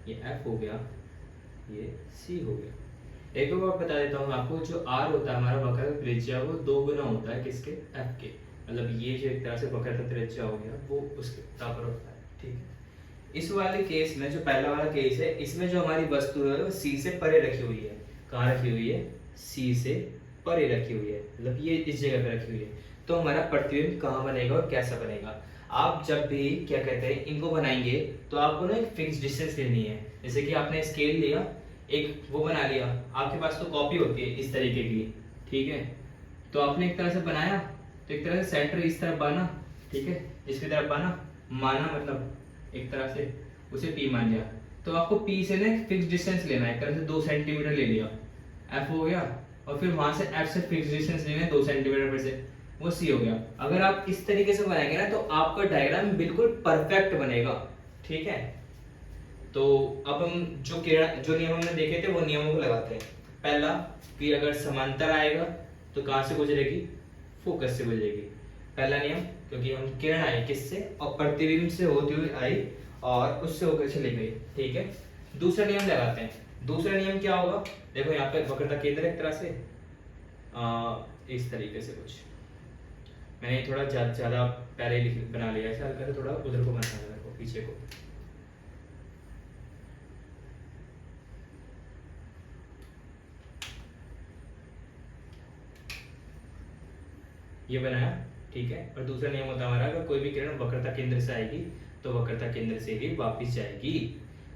ये F हो गया, ये C हो गया। एक और बात बता देता हूँ आपको, जो R होता है हमारा वक्र त्रिज्या, वो 2 गुना होता है किसके, F के। मतलब ये जो एक तरह से वक्र त्रिज्या हो गया वो उसके बराबर होता है। ठीक है, इस वाले केस में, जो पहला वाला केस है, इसमें जो हमारी वस्तु है वो C से परे रखी हुई है। कहाँ रखी हुई है, C से परे रखी हुई है, मतलब ये इस जगह पे रखी हुई है। तो हमारा प्रतिबिंब कहाँ बनेगा और कैसा बनेगा। आप जब भी क्या कहते हैं इनको बनाएंगे तो आपको ना एक फिक्स डिस्टेंस लेनी है। जैसे कि आपने स्केल लिया, एक वो बना लिया, आपके पास तो कॉपी होती है इस तरीके की। ठीक है, तो आपने एक तरह से बनाया, तो एक तरह से सेंटर इस तरफ बाना। ठीक है, इसकी तरफ बाना, माना मतलब एक तरह से उसे P मान लिया। तो आपको P से ना फिक्स डिस्टेंस लेना है, एक तरह से 2 सेंटीमीटर ले लिया, F हो गया, और फिर वहां से F से फिक्स डिस्टेंस लेना है 2 सेंटीमीटर पर से, वो C हो गया। अगर आप इस तरीके से बनाएंगे ना तो आपका डायग्राम बिल्कुल परफेक्ट बनेगा। ठीक है, तो अब हम जो नियम हमने देखे थे वो नियमों को लगाते हैं। पहला कि अगर समांतर आएगा तो कहां से गुजरेगी, फोकस से गुजरेगी, पहला नियम, क्योंकि हम किरण आई किससे, और प्रतिबिंब से होती हुई आई और उससे होकर चली गई। ठीक है, दूसरा नियम लगाते हैं। दूसरा नियम क्या होगा, देखो यहाँ पे वक्रता केंद्र एक तरह से इस तरीके से कुछ, मैंने थोड़ा ज्यादा पहले बना लिया है, हल्का सा थोड़ा उधर को बनाना है, को पीछे को। ये बनाया। ठीक है, और दूसरा नियम होता है हमारा, अगर कोई भी किरण वक्रता केंद्र से आएगी तो वक्रता केंद्र से ही वापस जाएगी।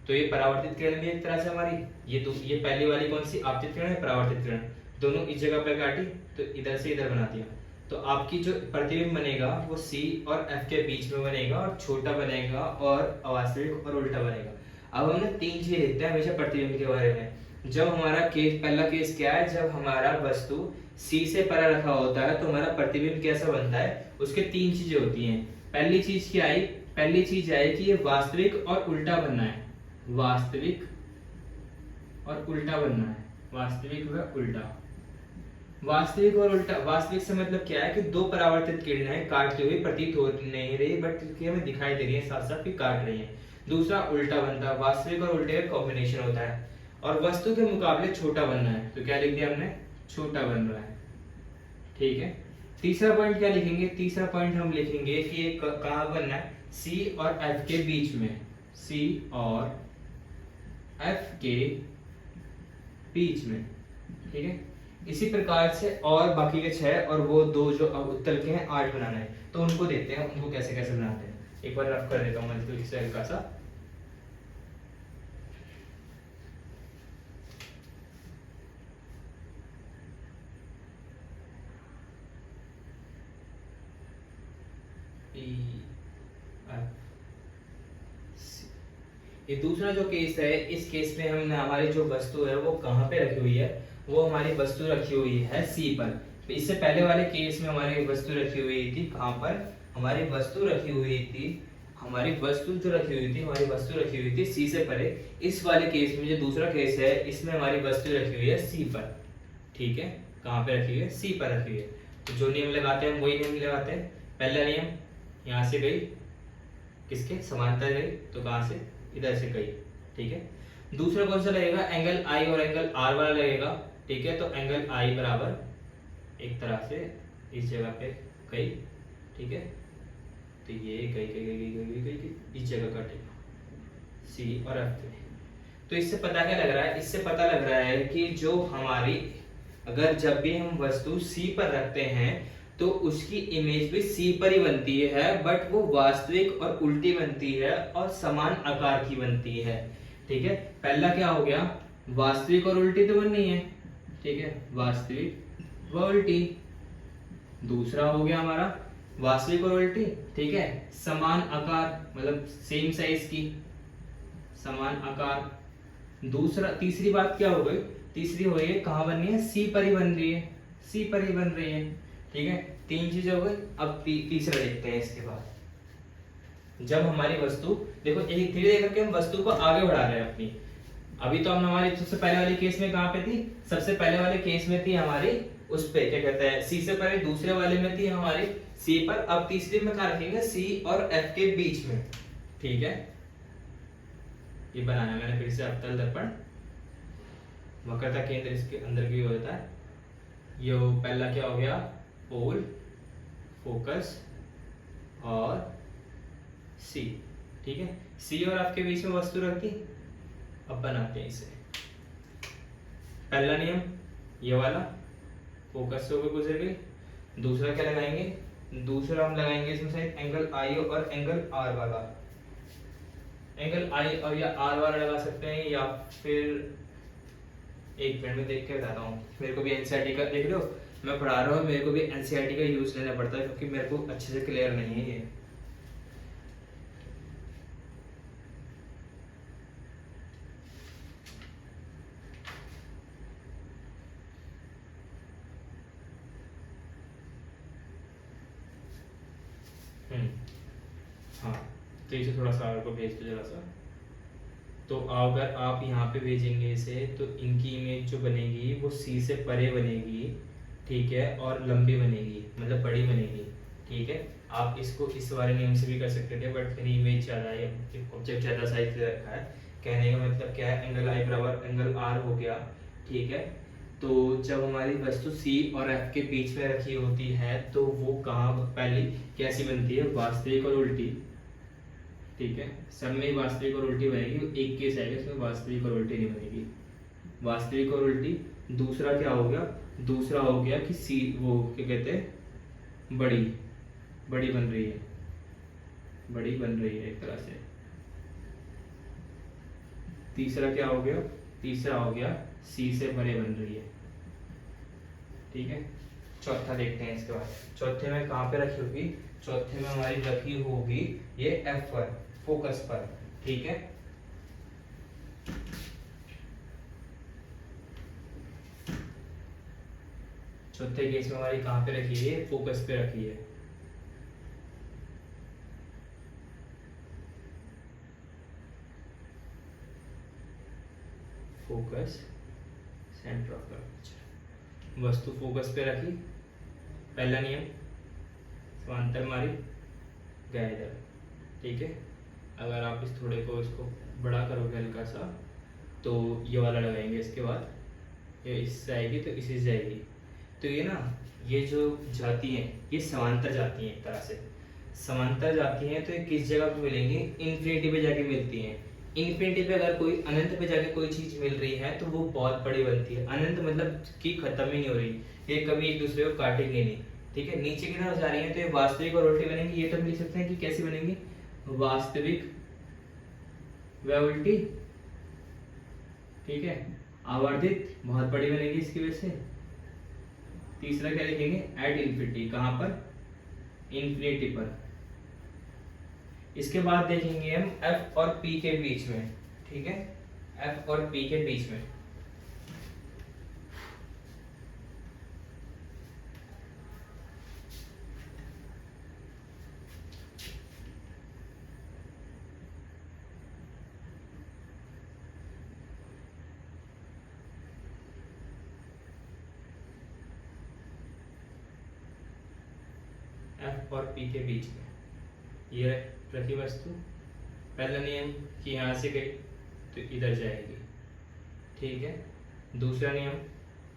तो ये परावर्तित किरण भी एक तरह से हमारी, ये पहली वाली कौन सी, आपतित किरण है, परावर्तित किरण, दोनों इस जगह पे काटी तो इधर से इधर बना दिया। तो आपकी जो प्रतिबिंब बनेगा वो C और F के बीच में बनेगा, और छोटा बनेगा और अवास्तविक और उल्टा बनेगा। अब हमने 3 चीजें देखते हैं हमेशा प्रतिबिंब के बारे में। जब हमारा केस, पहला केस क्या है, जब हमारा वस्तु C से परा रखा होता है तो हमारा प्रतिबिंब कैसा बनता है, उसके 3 चीजें होती हैं। पहली चीज क्या आई, पहली चीज आई कि ये वास्तविक और उल्टा बनना है, वास्तविक और उल्टा बनना है, वास्तविक व उल्टा। वास्तविक और उल्टा, वास्तविक से मतलब क्या है कि 2 परावर्तित किरणें काटती हुई प्रतीत हो नहीं रही, बट हमें दिखाई दे रही है साथ साथ कि काट रही है। दूसरा उल्टा बनता है, वास्तविक और उल्टे का कॉम्बिनेशन होता है, और वस्तु के मुकाबले छोटा बनना है, तो क्या लिख दिया हमने, छोटा बन रहा है। ठीक है, तीसरा पॉइंट क्या लिखेंगे, तीसरा पॉइंट हम लिखेंगे कि ये कहाँ बनना है, C और F के बीच में, C और F के बीच में। ठीक है, इसी प्रकार से और बाकी के 6 और वो 2 जो उत्तल के हैं 8 बनाना है, तो उनको देखते हैं उनको कैसे कैसे बनाते हैं। एक बार रफ कर देता हूँ मैं तो इससे हल्का सा। ये दूसरा जो केस है, इस केस में हमने हमारी जो वस्तु है वो कहाँ पे रखी हुई है, वो हमारी वस्तु रखी हुई है सी पर। तो इससे पहले वाले केस में हमारी वस्तु रखी हुई थी कहाँ पर, हमारी वस्तु रखी हुई थी, हमारी वस्तु जो रखी हुई थी, हमारी वस्तु रखी हुई थी सी से परे। इस वाले केस में जो दूसरा केस है, इसमें हमारी वस्तु रखी हुई है सी पर। ठीक है, कहाँ पे रखी हुई है, सी पर रखी हुई है। तो जो नियम लगाते हैं हम वही नियम लगाते हैं। पहला नियम, यहाँ से गई, किसके समांतर गई, तो कहाँ से, इधर से गई। ठीक है, दूसरा कौन सा लगेगा, एंगल आई और एंगल आर वाला लगेगा। ठीक है, तो एंगल आई बराबर एक तरह से इस जगह पे गई। ठीक है, तो ये गई गई गई गई गई गई गई इस जगह कटेगा सी और एफ में। तो इससे पता क्या लग रहा है, इससे पता लग रहा है कि जो हमारी, अगर जब भी हम वस्तु सी पर रखते हैं तो उसकी इमेज भी सी पर ही बनती है, बट वो वास्तविक और उल्टी बनती है और समान आकार की बनती है। ठीक है, पहला क्या हो गया, वास्तविक और उल्टी तो बननी है। ठीक है, वास्तविक व उल्टी। दूसरा हो गया हमारा वास्तविक और उल्टी। ठीक है, समान आकार, मतलब सेम साइज की, समान आकार। दूसरा, तीसरी बात क्या हो गई, तीसरी हो गई कहाँ बननी है, सी पर ही बन रही है, सी पर ही बन रही है। ठीक है, तीन चीजें हो गई। अब तीसरा देखते हैं इसके बाद। जब हमारी वस्तु, देखो एक धीरे धीरे करके हम वस्तु को आगे बढ़ा रहे हैं अपनी। अभी तो हम हमारी सबसे पहले वाले केस में कहाँ पे थी, सबसे पहले वाले केस में थी हमारी उस पे क्या कहते हैं सी से पहले, दूसरे वाले में थी हमारी सी पर। अब तीसरे में कहाँ रखेंगे, सी और एफ के बीच में। ठीक है, ये बनाना मैंने फिर से अवतल दर्पण, वक्रता केंद्र इसके अंदर की होता है। ये पहला क्या हो गया, पोल, फोकस और सी। ठीक है, सी और एफ के बीच में वस्तु रख दी। अब बनाते हैं इसे। पहला नियम ये वाला, फोकस से होकर गुजर गई। दूसरा क्या लगाएंगे, दूसरा हम लगाएंगे इसमें से एंगल आई और एंगल आर वाला। एंगल आई और या आर वाला लगा सकते हैं, या फिर एक मिनट में देख के बताता हूँ। मेरे को भी एनसीईआरटी का देख लो, मैं पढ़ा रहा हूँ, मेरे को भी एनसीईआरटी का यूज लेना पड़ता है क्योंकि मेरे को अच्छे से क्लियर नहीं है ये। हाँ, तो इसे थोड़ा सा को भेज दो जरा सा। तो अगर आप यहाँ पे भेजेंगे इसे, तो इनकी इमेज जो बनेगी वो सी से परे बनेगी। ठीक है, और लंबी बनेगी, मतलब बड़ी बनेगी। ठीक है, आप इसको इस वाले नियम से भी कर सकते थे, बट मेरी इमेज ज़्यादा है, ऑब्जेक्ट ज़्यादा साइज से रखा है। कहने का मतलब क्या है, एंगल आई बराबर एंगल आर हो गया। ठीक है, तो जब हमारी वस्तु सी और एफ के बीच में रखी होती है तो वो कहाँ पहली कैसी बनती है, वास्तविक और उल्टी। ठीक है, सब में वास्तविक और उल्टी बनेगी, एक केस आएगा इसमें वास्तविक और उल्टी नहीं बनेगी, वास्तविक और उल्टी। दूसरा क्या हो गया, दूसरा हो गया कि सी वो क्या कहते हैं, बड़ी, बड़ी बन रही है, बड़ी बन रही है एक तरह से। तीसरा क्या हो गया, तीसरा हो गया सी से परे बन रही है। ठीक है, चौथा देखते हैं इसके बाद। चौथे में कहाँ पे रखी होगी, चौथे में हमारी रखी होगी ये एफ पर, फोकस पर। ठीक है, चौथे केस में हमारी कहाँ पे रखी है, फोकस पे रखी है। फोकस, सेंटर ऑफ कर्वेचर, वस्तु फोकस पे रखी। पहला नियम, समांतर मारी, गया इधर। ठीक है, अगर आप इस थोड़े को इसको बड़ा करोगे हल्का सा, तो ये वाला लगाएंगे। इसके बाद ये इससे आएगी तो इसी से जाएगी। तो ये ना, ये जो जाती हैं ये समांतर जाती हैं, एक तरह से समांतर जाती हैं। तो ये किस जगह पे मिलेंगी, इन्फिनिटी पे जाके मिलती हैं। इन्फिनिटी पे अगर कोई अनंत पे जाके कोई चीज मिल रही है तो वो बहुत बड़ी बनती है। अनंत मतलब कि खत्म ही नहीं हो रही, ये कभी एक दूसरे को काटेंगे नहीं। ठीक है, नीचे की तरफ जा रही है तो ये वास्तविक और उल्टी बनेंगी। ये तो हम लिख सकते हैं कि कैसी बनेंगी, वास्तविक व उल्टी। ठीक है, आवर्धित बहुत बड़ी बनेगी इसकी वजह से। तीसरा क्या लिखेंगे, एट इन्फिनिटी, कहां पर, इन्फिनिटी पर। इसके बाद देखेंगे हम एफ और पी के बीच में, ठीक है, एफ और पी के बीच में। एफ और पी के बीच में ये रखी वस्तु। पहला नियम कि यहाँ से गई तो इधर जाएगी, ठीक है। दूसरा नियम,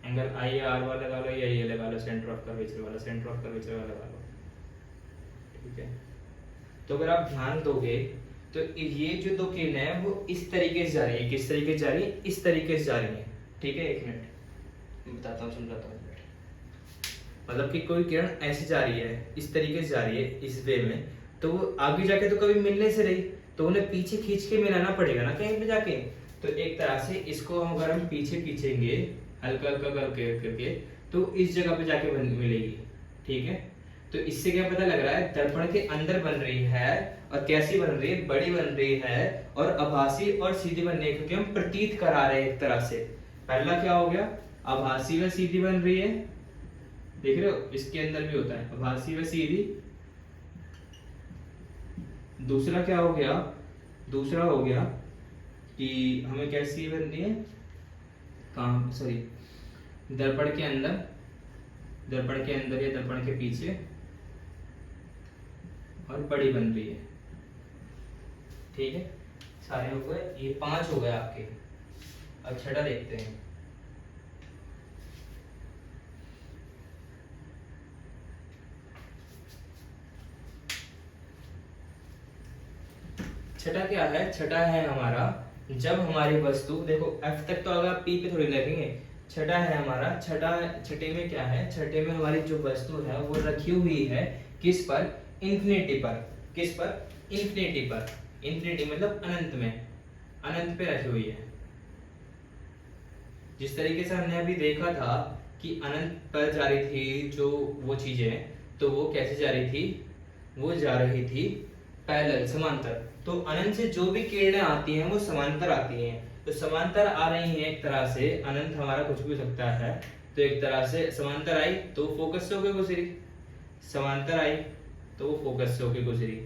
एंगल आई या आर वाला लगा लो या ये लगा लो, सेंटर ऑफ कर्वेचर वाला, सेंटर ऑफ कर्वेचर वाला लगा लो, ठीक है। तो अगर आप ध्यान दोगे तो ये जो दो किरणें हैं वो इस तरीके से जा रही है। किस तरीके से जा रही है? इस तरीके से जा रही है, ठीक है। एक मिनट बताता हूँ, समझाता हूँ। मतलब कि कोई किरण ऐसे जा रही है, इस तरीके से जा रही है, इस वे में, तो वो आगे जाके तो कभी मिलने से रही, तो उन्हें पीछे खींच के मिलाना पड़ेगा ना कहीं पे जाके। तो एक तरह से इसको हम अगर हम पीछे खींचेंगे हल्का हल्का करके तो इस जगह पे जाके मिलेगी, ठीक है। तो इससे क्या पता लग रहा है? दर्पण के अंदर बन रही है। और कैसी बन रही है? बड़ी बन रही है और आभासी और सीधी बनने है, क्योंकि हम प्रतीत करा रहे हैं एक तरह से। पहला क्या हो गया? आभासी व सीधी बन रही है, देख रहे हो, इसके अंदर भी होता है आभासी व सीधी। दूसरा क्या हो गया? दूसरा हो गया कि हमें कैसी बननी है, कहां, सॉरी, दर्पण के अंदर, दर्पण के अंदर या दर्पण के पीछे, और बड़ी बन रही है, ठीक है। सारे हो गए, ये 5 हो गए आपके। अब छठा देखते हैं। छठा क्या है? छठा है हमारा जब हमारी वस्तु, देखो एफ तक तो अगर पी पे थोड़ी लगेंगे। छठा है हमारा, छठे में क्या है? छठे में हमारी जो वस्तु है वो रखी हुई है किस पर? इंफिनिटी पर। किस पर? इंफिनिटी पर। इंफिनिटी मतलब अनंत में, अनंत पे रखी हुई है। जिस तरीके से हमने अभी देखा था कि अनंत पर जा रही थी जो वो चीजें, तो वो कैसे जा रही थी? वो जा रही थी पैरेलल, समांतर। तो अनंत से जो भी किरणें आती हैं वो समांतर आती हैं। तो समांतर आ रही हैं एक तरह से, अनंत हमारा कुछ भी हो सकता है, तो एक तरह से समांतर आई तो फोकस से होकर गुजरी, समांतर आई तो वो फोकस से होकर गुजरी।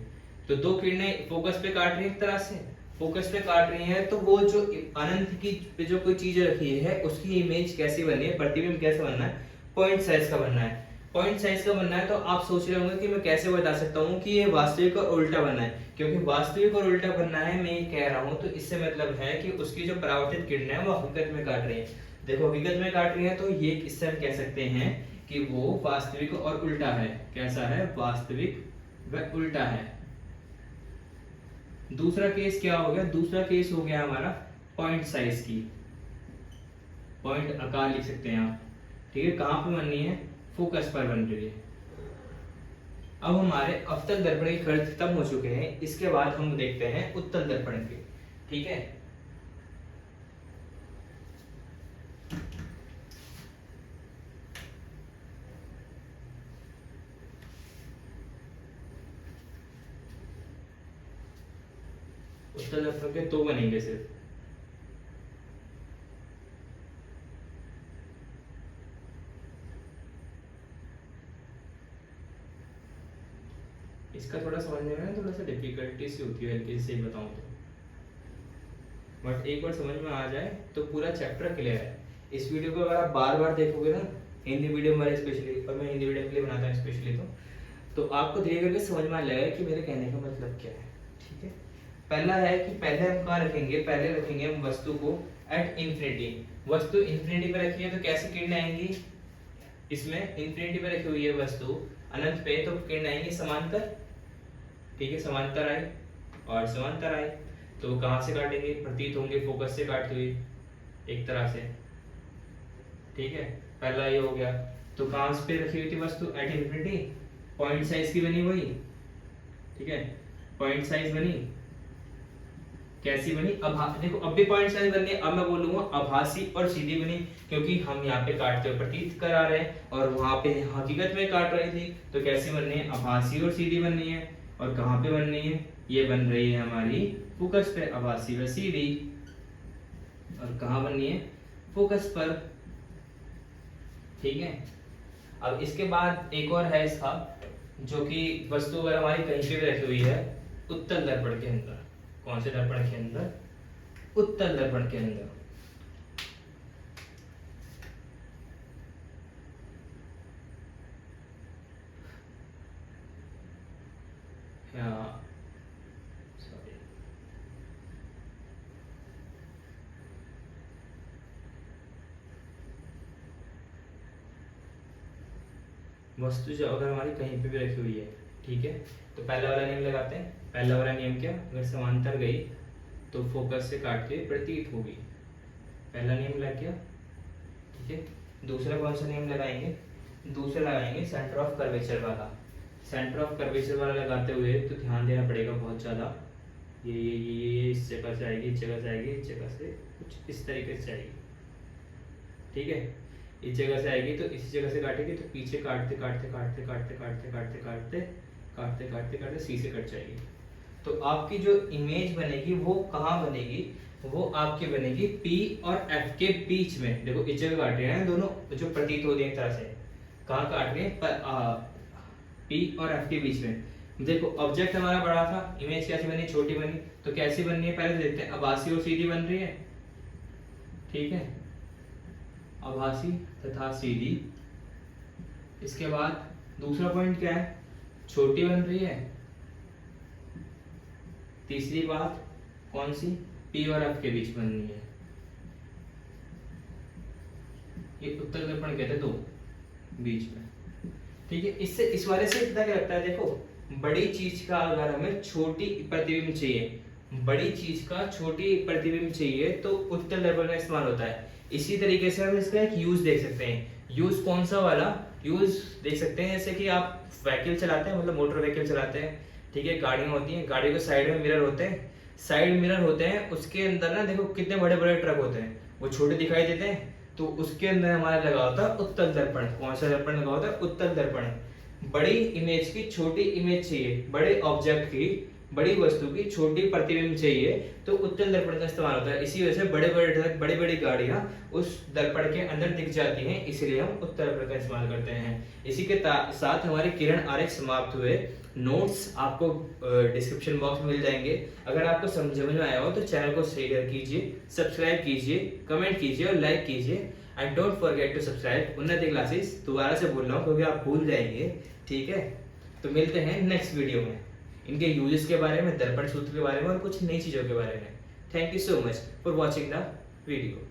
तो दो किरणें फोकस पे काट रही है, एक तरह से फोकस पे काट रही है, तो वो जो अनंत की पे जो कोई चीज रखी है उसकी इमेज कैसी बनी है, प्रतिबिंब कैसे बनना है? पॉइंट साइज का बनना है। पॉइंट साइज का बनना है तो आप सोच रहे होंगे कि मैं कैसे बता सकता हूँ कि ये वास्तविक और उल्टा बनना है। क्योंकि वास्तविक और उल्टा बनना है मैं ये कह रहा हूँ, तो इससे मतलब है कि उसकी जो परावर्तित किरणें हैं वो हकीकत में काट रही है। देखो हकीकत में काट रही है, तो ये इससे हम कह सकते हैं कि वो वास्तविक और उल्टा है। कैसा है? वास्तविक व उल्टा है। दूसरा केस क्या हो गया? दूसरा केस हो गया हमारा पॉइंट साइज की, पॉइंट आकार लिख सकते हैं आप, ठीक है। कहां पे बननी है? फोकस पर बन रही है। अब हमारे अवतल दर्पण के खर्च खत्म हो चुके हैं। इसके बाद हम देखते हैं उत्तल दर्पण के, ठीक है। उत्तल दर्पण के 2 बनेंगे सिर्फ। इसका थोड़ा समझने में थोड़ा सा डिफिकल्टी सी होती है, हल्की से बताऊं तो, बट एक बार समझ में आ जाए तो पूरा चैप्टर क्लियर है। इस वीडियो को अगर आप बार बार देखोगे ना, हिंदी मीडियम वाले स्पेशली, और मैं हिंदी मीडियम के लिए बनाता हूँ स्पेशली, तो आपको धीरे करके समझ में आ जाएगा कि मेरे कहने का मतलब क्या है, ठीक है। पहला है कि पहले हम कहाँ रखेंगे? पहले रखेंगे हम वस्तु को एट इंफिनिटी। वस्तु इंफिनिटी पे रखी है तो कैसी किरणें आएंगी? इसमें इंफिनिटी पे रखी हुई है वस्तु अनंत पे, तो किरणें आएंगी समांतर, ठीक है। समांतर आई और समांतर आई, तो वो कहां से काटेंगे? प्रतीत होंगे फोकस से काटती हुई, एक तरह से, ठीक है। पहला ये हो गया। तो कहां पे रखी हुई थी वस्तु? At infinity. पॉइंट साइज की बनी वही, ठीक है। पॉइंट साइज बनी, कैसी बनी? देखो अब भी पॉइंट साइज बननी है। अब मैं बोलूंगा आभासी और सीधी बनी, क्योंकि हम यहाँ पे काटते हुए प्रतीत करा रहे हैं और वहां पे हकीकत में काट रही थी। तो कैसी बननी है? आभासी और सीधी बननी है। और कहाँ पे बननी है? ये बन रही है हमारी फोकस पे आभासी व सीधी, और कहाँ बननी है, फोकस पर। ठीक है, अब इसके बाद एक और है इसका, जो कि वस्तु अगर हमारी कहीं पे भी रखी हुई है उत्तल दर्पण के अंदर। कौन से दर्पण के अंदर, उत्तल दर्पण के अंदर। सॉरी, वस्तु जो अगर हमारी कहीं पे भी रखी हुई है, ठीक है, तो पहला वाला नियम लगाते हैं। पहला वाला नियम क्या, अगर समांतर गई तो फोकस से काट के प्रतीत होगी, पहला नियम लग गया। ठीक है, दूसरा कौन सा नियम लगाएंगे, दूसरा लगाएंगे सेंटर ऑफ कर्वेचर वाला। सेंटर ऑफ कर्वेचर वाला लगाते हुए तो ध्यान देना पड़ेगा बहुत ज़्यादा। ये इस जगह से आएगी, इस जगह से आएगी, इस जगह से कुछ इस तरीके से आएगी। ठीक है, इस जगह से आएगी तो इसी जगह से काटेगी तो पीछे काटते काटते काटते काटते काटते काटते काटते काटते काटते काटते सी से कट जाएगी। तो आपकी जो इमेज बनेगी वो कहाँ बनेगी, वो आपकी बनेगी P और F के बीच में। देखो इस जगह काट रहे हैं दोनों, जो प्रतीत होते हैं एक तरह से, कहाँ काट रहे हैं, P और F के बीच में। देखो ऑब्जेक्ट हमारा बड़ा था, इमेज कैसी बनी, छोटी बनी। तो कैसी बननी है पहले देखते हैं, आभासी और सीधी बन रही है। ठीक है, आभासी तथा सीधी। इसके बाद दूसरा पॉइंट क्या है, छोटी बन रही है। तीसरी बात कौन सी, P और F के बीच बननी है। ये उत्तल दर्पण कहते हैं दो बीच में। ठीक है, इससे इस वाले से इतना क्या लगता है, देखो बड़ी चीज का अगर हमें छोटी प्रतिबिंब चाहिए, बड़ी चीज का छोटी प्रतिबिंब चाहिए तो उत्तल दर्पण का इस्तेमाल होता है। इसी तरीके से हम इसका एक यूज देख सकते हैं। यूज कौन सा वाला यूज देख सकते हैं, जैसे कि आप व्हीकल चलाते हैं, मतलब मोटर व्हीकल चलाते हैं। ठीक है, गाड़ियां होती हैं, गाड़ी के साइड में मिरर होते हैं, साइड मिरर होते हैं, उसके अंदर ना देखो कितने बड़े बड़े ट्रक होते हैं, वो छोटे दिखाई देते हैं। तो उसके अंदर हमारा लगा होता है उत्तल दर्पण। कौन सा दर्पण लगा होता है, उत्तल दर्पण। बड़ी इमेज की छोटी इमेज चाहिए, बड़े ऑब्जेक्ट की, बड़ी वस्तु की छोटी प्रतिबिंब चाहिए तो उत्तल दर्पण का इस्तेमाल होता है। इसी वजह से बड़े बड़े ट्रक, बड़ी बड़ी गाड़ियां उस दर्पण के अंदर दिख जाती हैं, इसलिए हम उत्तल दर्पण का इस्तेमाल करते हैं। इसी के साथ हमारे किरण आरेख समाप्त हुए। नोट्स आपको डिस्क्रिप्शन बॉक्स में मिल जाएंगे। अगर आपको समझ में आया हो तो चैनल को शेयर कीजिए, सब्सक्राइब कीजिए, कमेंट कीजिए और लाइक कीजिए। And don't forget to subscribe Unnati classes. दोबारा से बोल रहा हूँ क्योंकि आप भूल जाएंगे। ठीक है, तो मिलते हैं नेक्स्ट वीडियो में, इनके यूजेस के बारे में, दर्पण सूत्र के बारे में और कुछ नई चीज़ों के बारे में। Thank you so much for watching the video.